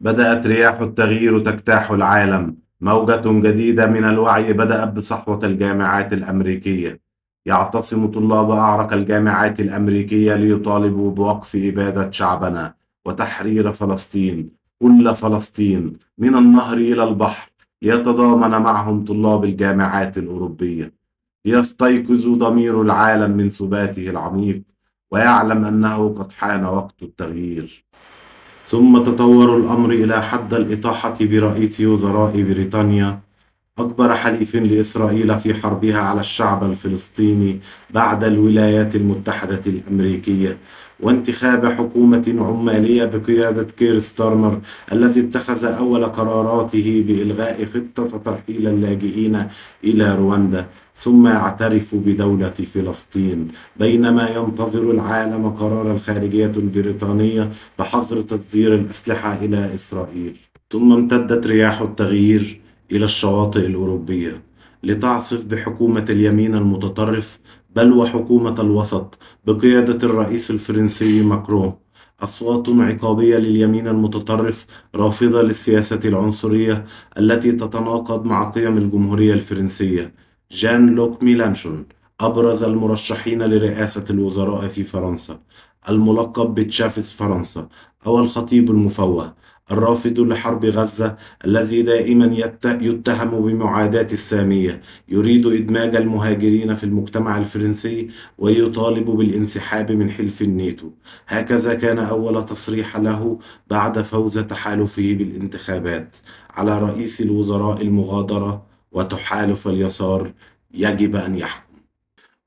بدأت رياح التغيير تجتاح العالم. موجة جديدة من الوعي بدأت بصحوة الجامعات الأمريكية. يعتصم طلاب أعرق الجامعات الأمريكية ليطالبوا بوقف إبادة شعبنا وتحرير فلسطين، كل فلسطين من النهر إلى البحر. ليتضامن معهم طلاب الجامعات الأوروبية، ليستيقظ ضمير العالم من سباته العميق ويعلم أنه قد حان وقت التغيير. ثم تطور الأمر إلى حد الإطاحة برئيس وزراء بريطانيا، أكبر حليف لإسرائيل في حربها على الشعب الفلسطيني بعد الولايات المتحدة الأمريكية، وانتخاب حكومة عمالية بقيادة كير ستارمر الذي اتخذ أول قراراته بإلغاء خطة ترحيل اللاجئين إلى رواندا، ثم يعترف بدولة فلسطين، بينما ينتظر العالم قرار الخارجية البريطانية بحظر تصدير الأسلحة إلى إسرائيل. ثم امتدت رياح التغيير إلى الشواطئ الأوروبية لتعصف بحكومة اليمين المتطرف، بل وحكومة الوسط بقيادة الرئيس الفرنسي ماكرون. أصوات عقابية لليمين المتطرف رافضة للسياسة العنصرية التي تتناقض مع قيم الجمهورية الفرنسية. جان لوك ميلانشون، أبرز المرشحين لرئاسة الوزراء في فرنسا، الملقب بتشافز فرنسا أو الخطيب المفوه، الرافض لحرب غزة، الذي دائما يتهم بمعاداة السامية، يريد إدماج المهاجرين في المجتمع الفرنسي ويطالب بالانسحاب من حلف الناتو. هكذا كان أول تصريح له بعد فوز تحالفه بالانتخابات على رئيس الوزراء المغادرة وتحالف اليسار يجب أن يحكم.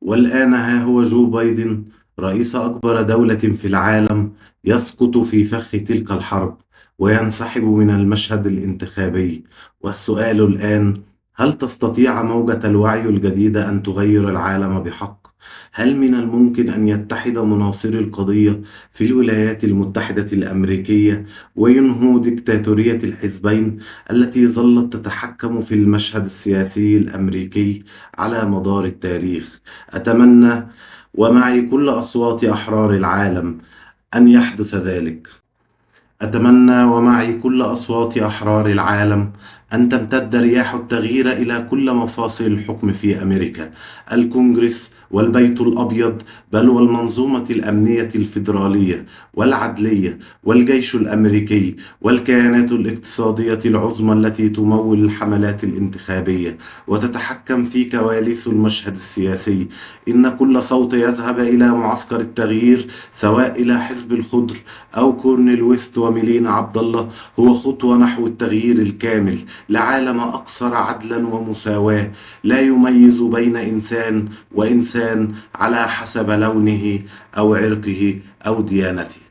والآن ها هو جو بايدن، رئيس أكبر دولة في العالم، يسقط في فخ تلك الحرب وينسحب من المشهد الانتخابي. والسؤال الآن: هل تستطيع موجة الوعي الجديدة أن تغير العالم بحق؟ هل من الممكن أن يتحد مناصري القضية في الولايات المتحدة الأمريكية وينهوا ديكتاتورية الحزبين التي ظلت تتحكم في المشهد السياسي الأمريكي على مدار التاريخ؟ أتمنى ومعي كل أصوات أحرار العالم أن يحدث ذلك. أتمنى ومعي كل أصوات أحرار العالم أن تمتد رياح التغيير إلى كل مفاصل الحكم في أمريكا، الكونغرس والبيت الأبيض، بل والمنظومة الأمنية الفيدرالية والعدلية والجيش الأمريكي والكيانات الاقتصادية العظمى التي تمول الحملات الانتخابية وتتحكم في كواليس المشهد السياسي. إن كل صوت يذهب إلى معسكر التغيير، سواء إلى حزب الخضر أو كورنيل ويست وميلين عبد الله، هو خطوة نحو التغيير الكامل لعالم أكثر عدلا ومساواة، لا يميز بين إنسان وإنسان على حسب لونه أو عرقه أو ديانته.